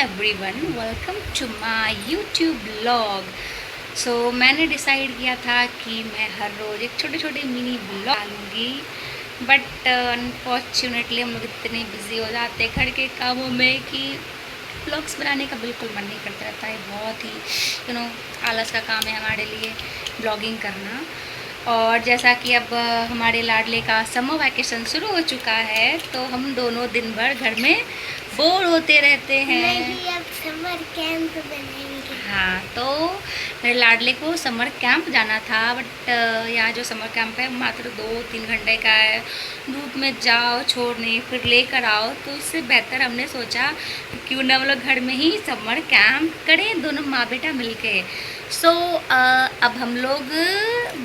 Everyone, welcome to my YouTube blog. So मैंने decide किया था कि मैं हर रोज़ एक छोटे छोटे मिनी ब्लॉग डालूँगी, बट अनफॉर्चुनेटली हम लोग इतने बिजी हो जाते हैं घर के कामों में कि ब्लॉग्स बनाने का बिल्कुल मन नहीं करता रहता है। बहुत ही आलस का काम है हमारे लिए ब्लॉगिंग करना। और जैसा कि अब हमारे लाडले का समर वैकेशन शुरू हो चुका है, तो हम दोनों दिन भर घर में बोर होते रहते हैं। नहीं, अब समर कैंप बनाएंगे। हाँ, तो मेरे लाडले को समर कैंप जाना था, बट यहाँ जो समर कैंप है मात्र 2-3 घंटे का है। धूप में जाओ छोड़ने, फिर लेकर आओ, तो इससे बेहतर हमने सोचा क्यों ना हम लोग घर में ही समर कैंप करें, दोनों माँ बेटा मिलके। सो अब हम लोग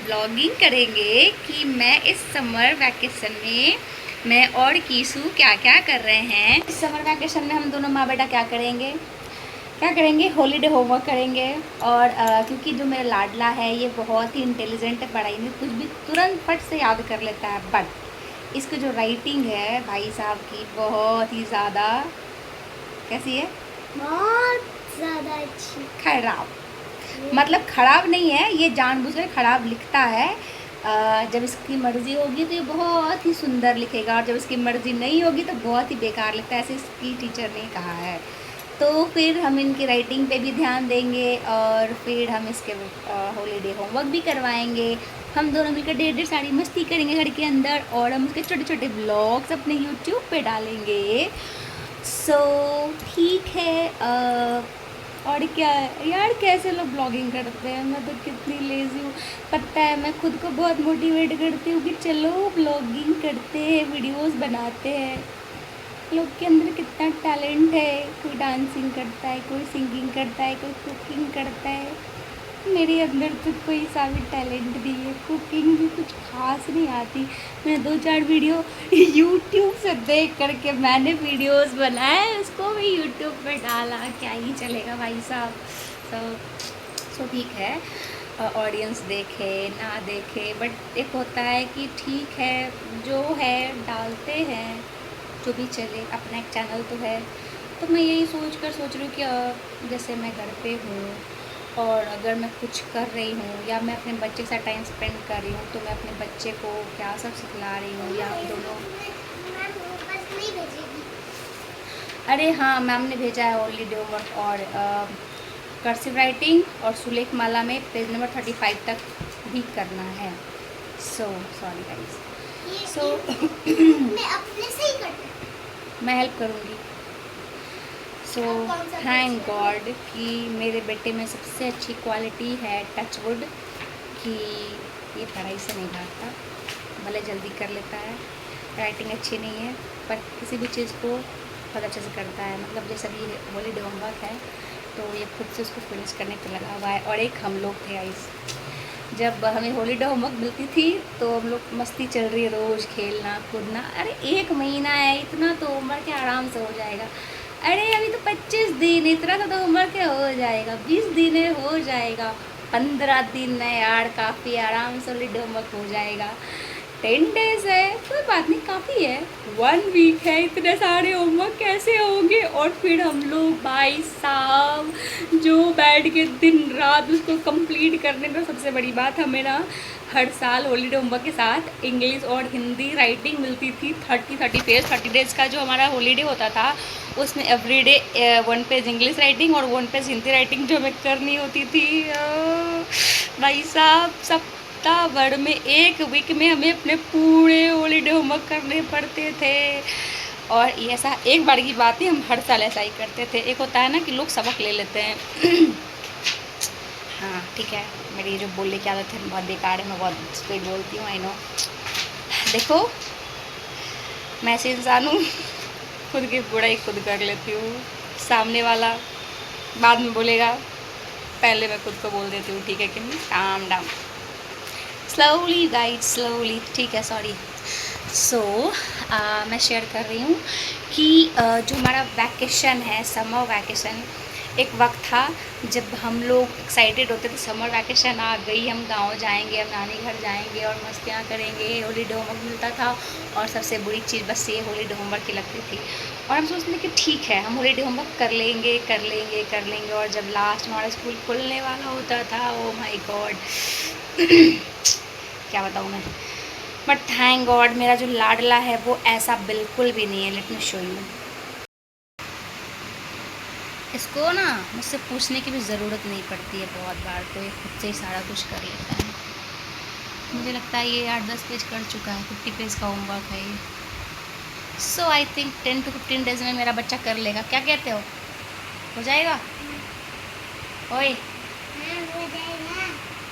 ब्लॉगिंग करेंगे कि मैं इस समर वैकेशन में मैं और कीसू क्या क्या कर रहे हैं। इस समर वैकेशन में हम दोनों माँ बेटा क्या करेंगे, हॉलीडे होमवर्क करेंगे। और क्योंकि जो मेरा लाडला है ये बहुत ही इंटेलिजेंट है, पढ़ाई में कुछ भी तुरंत फट से याद कर लेता है, बट इसकी जो राइटिंग है भाई साहब की बहुत ही ज़्यादा कैसी है, बहुत ज़्यादा अच्छी। खराब। मतलब खराब नहीं है, ये जानबूझकर खराब लिखता है। जब इसकी मर्ज़ी होगी तो ये बहुत ही सुंदर लिखेगा, और जब इसकी मर्ज़ी नहीं होगी तो बहुत ही बेकार लिखता है, ऐसे इसकी टीचर ने कहा है। तो फिर हम इनकी राइटिंग पे भी ध्यान देंगे, और फिर हम इसके हॉलीडे होमवर्क भी करवाएंगे। हम दोनों मिलकर ढेर सारी मस्ती करेंगे घर के अंदर, और हम उसके छोटे छोटे ब्लॉग्स अपने यूट्यूब पे डालेंगे। सो ठीक है। और क्या यार, कैसे लोग ब्लॉगिंग करते हैं, मैं तो कितनी लेज़ी हूँ। पता है, मैं खुद को बहुत मोटिवेट करती हूँ कि चलो ब्लॉगिंग करते हैं, वीडियोस बनाते हैं। लोग के अंदर कितना टैलेंट है, कोई डांसिंग करता है, कोई सिंगिंग करता है, कोई कुकिंग करता है। मेरे अंदर तो कोई सा भी टैलेंट नहीं है, कुकिंग भी कुछ खास नहीं आती। मैंने 2-4 वीडियो यूट्यूब से देख करके मैंने वीडियोस बनाए, उसको भी यूट्यूब पे डाला, क्या ही चलेगा भाई साहब। सो ठीक है, ऑडियंस देखे ना देखे, बट एक होता है कि ठीक है जो है डालते हैं, जो भी चले, अपना एक चैनल तो है। तो मैं यही सोच रही हूँ कि जैसे मैं घर पे हूँ और अगर मैं कुछ कर रही हूँ या मैं अपने बच्चे के साथ टाइम स्पेंड कर रही हूँ, तो मैं अपने बच्चे को क्या सब सिखला रही हूँ, या हम दोनों। बस नहीं भेजेगी। अरे हाँ, मैम ने भेजा है हॉलीडे होमवर्क, और कर्सिव राइटिंग और सुलेख माला में पेज नंबर 35 तक भी करना है। So sorry guys. सो मैं अपने से ही करता हूँ। मैं हेल्प करूँगी। सो थैंक गॉड कि मेरे बेटे में सबसे अच्छी क्वालिटी है, टचवुड, कि ये पढ़ाई से नहीं भागता, भले जल्दी कर लेता है। राइटिंग अच्छी नहीं है पर किसी भी चीज़ को बहुत अच्छे से करता है। मतलब जैसे अभी हॉलीडे होमवर्क है तो ये खुद से उसको फिनिश करने पर लगा हुआ है। और एक हम लोग थे गाइस, जब हमें हॉलीडे होमवर्क मिलती थी तो हम लोग मस्ती चल रही है, रोज़ खेलना कूदना। अरे 1 महीना है, इतना तो होमवर्क के आराम से हो जाएगा। अरे अभी तो 25 दिन, इतना सा तो होमवर्क हो जाएगा। 20 दिन है, हो जाएगा। 15 दिन है यार, काफ़ी आराम से हॉलीडे होमवर्क हो जाएगा। 10 डेज़ है, कोई बात नहीं, काफ़ी है। 1 वीक है, इतने सारे होमवर्क कैसे होंगे। और फिर हम लोग भाई साहब जो बैठ के दिन रात उसको कंप्लीट करने में, सबसे बड़ी बात हमें ना हर साल हॉलीडे होमवर्क के साथ इंग्लिश और हिंदी राइटिंग मिलती थी। 30 पेज, 30 डेज़ का जो हमारा हॉलीडे होता था, उसमें एवरीडे 1 पेज इंग्लिश राइटिंग और 1 पेज हिंदी राइटिंग जो हमें करनी होती थी। भाई साहब, सप्ताह भर में 1 वीक में हमें अपने पूरे हॉलीडे होमवर्क करने पड़ते थे। और ये ऐसा एक बार की बात है, हम हर साल ऐसा ही करते थे। एक होता है ना कि लोग सबक ले लेते हैं। हाँ ठीक है, मेरी जो बोलने की आदत है बहुत बेकार है, मैं बहुत स्पीड बोलती हूँ, आई नो। देखो, मैं ऐसे इंसान हूँ, खुद की बुराई खुद कर लेती हूँ। सामने वाला बाद में बोलेगा, पहले मैं खुद को बोल देती हूँ, ठीक है कि नहीं। Calm down, slowly guide, slowly, ठीक है, सॉरी। सो मैं शेयर कर रही हूँ कि जो हमारा वैकेशन है, समर वैकेशन, एक वक्त था जब हम लोग एक्साइटेड होते थे समर वैकेशन आ गई, हम गांव जाएंगे, हम नानी घर जाएंगे और मस्तियाँ करेंगे, हॉलीडे होमवर्क मिलता था। और सबसे बुरी चीज़ बस ये हॉलीडे होमवर्क की लगती थी। और हम सोचते थे कि ठीक है हम हॉलीडे होमवर्क कर लेंगे कर लेंगे कर लेंगे, और जब लास्ट में हमारा स्कूल खुलने वाला होता था, ओ माय गॉड क्या बताऊँ मैं। बट थैंक गॉड मेरा जो लाडला है वो ऐसा बिल्कुल भी नहीं है। Let me show you. इसको ना मुझसे पूछने की भी ज़रूरत नहीं पड़ती है बहुत बार, तो ये खुद से ही सारा कुछ कर लेता है। मुझे लगता है ये 8-10 पेज कर चुका है, 50 पेज का होमवर्क है ये। सो आई थिंक 10 to 15 डेज में मेरा बच्चा कर लेगा। क्या कहते हो जाएगा? ओए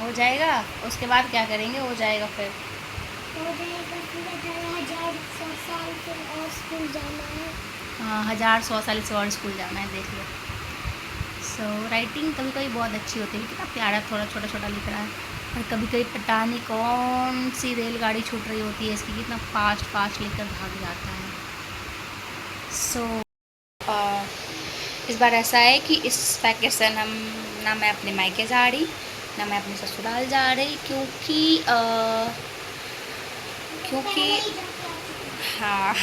हो जाएगा। उसके बाद क्या करेंगे? हो जाएगा फिर हो जाएगा, फिर 1000-100 साल फिर और स्कूल जाना है। हाँ 1000-100 साल से और स्कूल जाना है, देख लो। सो राइटिंग कभी कभी बहुत अच्छी होती है, कितना प्यारा थोड़ा छोटा छोटा लिख रहा है। और कभी कभी पता नहीं कौन सी रेलगाड़ी छूट रही होती है इसकी, कितना फास्ट फास्ट लिखकर भाग जाता है। सो इस बार ऐसा है कि इस वैकेशन हम ना मैं अपने मायके जा रही ना मैं अपने ससुराल जा रही, क्योंकि हाँ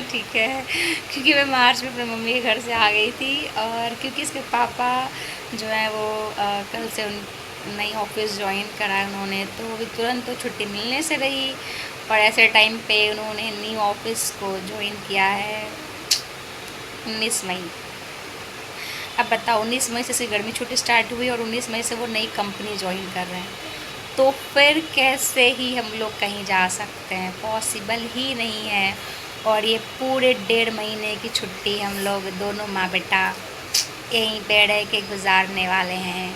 ठीक है, क्योंकि मैं मार्च में अपने मम्मी के घर से आ गई थी। और क्योंकि इसके पापा जो है वो कल से नई ऑफिस ज्वाइन करा उन्होंने, तो अभी तुरंत तो छुट्टी मिलने से रही। और ऐसे टाइम पे उन्होंने न्यू ऑफिस को ज्वाइन किया है 19 मई। अब बताओ 19 मई से इसकी गर्मी छुट्टी स्टार्ट हुई और 19 मई से वो नई कंपनी ज्वाइन कर रहे हैं, तो फिर कैसे ही हम लोग कहीं जा सकते हैं? पॉसिबल ही नहीं है। और ये पूरे 1.5 महीने की छुट्टी हम लोग दोनों माँ बेटा यहीं पे रह के गुजारने वाले हैं।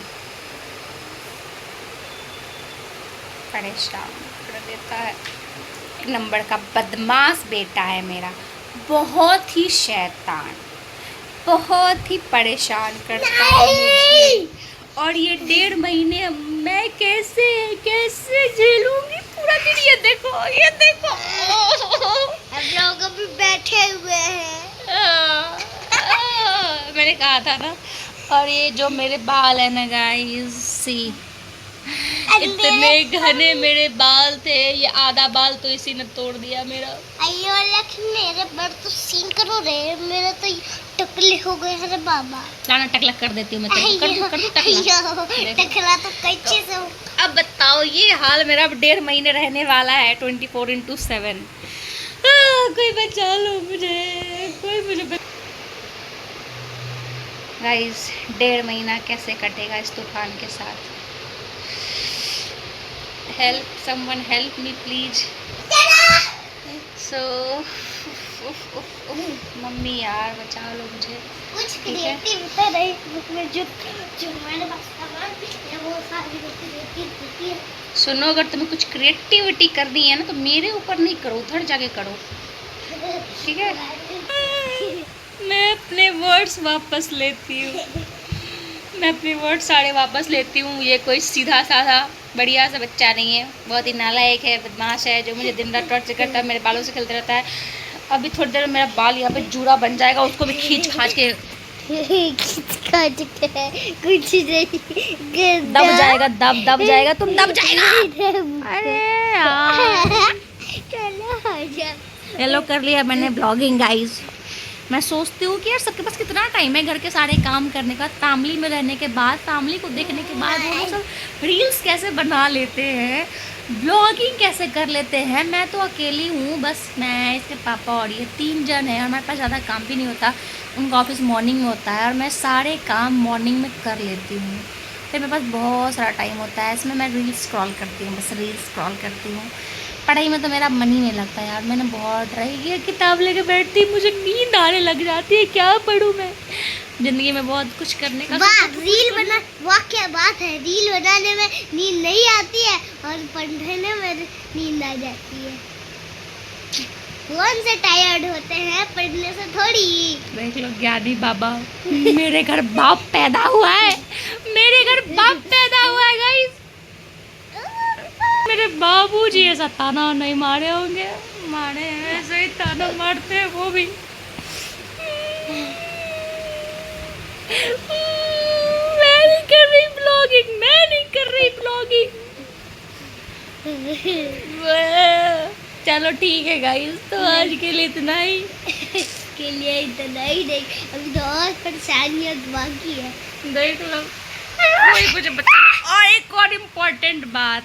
परेशान कर देता है। एक नंबर का बदमाश बेटा है मेरा, बहुत ही शैतान, बहुत ही परेशान करता है मुझे। और ये 1.5 महीने मैं कैसे कैसे झेलूंगी पूरा दिन? ये देखो ये देखो हम लोग अभी बैठे हुए हैं। मैंने कहा था ना। और ये जो मेरे बाल है ना गाइस, सी इतने घने मेरे बाल थे, ये आधा बाल तो इसी ने तोड़ दिया मेरा। अयो लक्ष्मी मेरे बाल तो सीन करो रे, मेरे तो टकले हो गए। अरे बाबा लाना टकला कर देती हूँ मैं तेरे को। कर दूँ टकला? टकला तो कैसे से हो। अब बताओ ये हाल मेरा अब 1.5 महीने रहने वाला है 24/7। कोई बचा लो मुझे, कोई मुझे। गाइस 1.5 महीना कैसे कटेगा इस तूफान के साथ? Help, someone help me please. So mummy यार बचा लो मुझे। कुछ क्रिएटिव तो नहीं उसमें जो मैंने पास सामान है वो सारी क्रिएटिव है। सुनो, अगर तुम्हें कुछ क्रिएटिविटी करनी है ना तो मेरे ऊपर नहीं करो, उधर जाके करो, ठीक है? मैं अपने वर्ड्स वापस लेती हूँ, मैं अपने वर्ड्स सारे वापस लेती हूँ। ये कोई सीधा साधा बढ़िया सा बच्चा नहीं है, बहुत ही नालायक है, बदमाश है, जो मुझे दिन रात टॉर्चर करता है, मेरे बालों से खेलता रहता है। अभी थोड़ी देर में मेरा बाल यहाँ पे जूड़ा बन जाएगा, उसको भी खींच खाच के कुछ नहीं दब जाएगा, दब जाएगा, तुम दब जाएगा। अरे यार चलो आ जा। हेलो कर लिया मैंने ब्लॉगिंग गाइस। मैं सोचती हूँ कि यार सबके पास कितना टाइम है घर के सारे काम करने का, फैमिली में रहने के बाद, फैमिली को देखने के बाद वो लोग सब रील्स कैसे बना लेते हैं, ब्लॉगिंग कैसे कर लेते हैं। मैं तो अकेली हूँ बस, मैं, इसके पापा और ये 3 जन हैं और हमारे पास ज़्यादा काम भी नहीं होता। उनका ऑफिस मॉर्निंग में होता है और मैं सारे काम मॉर्निंग में कर लेती हूँ, फिर मेरे पास बहुत सारा टाइम होता है, इसमें मैं रील्स स्क्रॉल करती हूँ, बस रील्स स्क्रॉल करती हूँ। पढ़ाई में तो मेरा मन ही नहीं लगता यार, मैंने बहुत ट्राई किया, किताब लेके बैठती मुझे नींद आने लग जाती है, क्या पढूं मैं? ज़िंदगी में बहुत कुछ करने का। वाह रील बना, वाह क्या बात है, रील बनाने में नींद नहीं आती है और पढ़ने में नींद आ जाती है। फोन से टायर्ड होते हैं, पढ़ने से थोड़ी। देख लो ज्ञानी बाबा, मेरे घर बाप पैदा हुआ है, मेरे घर बाप पैदा हुआ है गाइस। मेरे बाबूजी ऐसा ताना नहीं मारे होंगे, मारे हैं, ऐसे ही ताना मारते हैं वो भी। ब्लॉगिंग, मैं नहीं कर रही ब्लॉगिंग। चलो ठीक है गाइस, तो आज के लिए इतना ही। के लिए इतना ही नहीं, अभी तो और परेशानियां बाकी है। देख लो, कोई मुझे बता। और एक और इम्पोर्टेंट बात,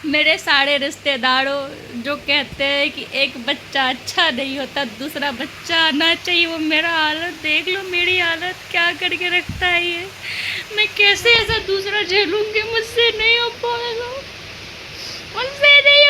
मेरे सारे रिश्तेदारों जो कहते हैं कि एक बच्चा अच्छा नहीं होता, दूसरा बच्चा आना चाहिए, वो मेरा हालत देख लो, मेरी हालत क्या करके रखता है ये। मैं कैसे ऐसा दूसरा झेलूंगी, मुझसे नहीं हो पाएगा, मुझसे नहीं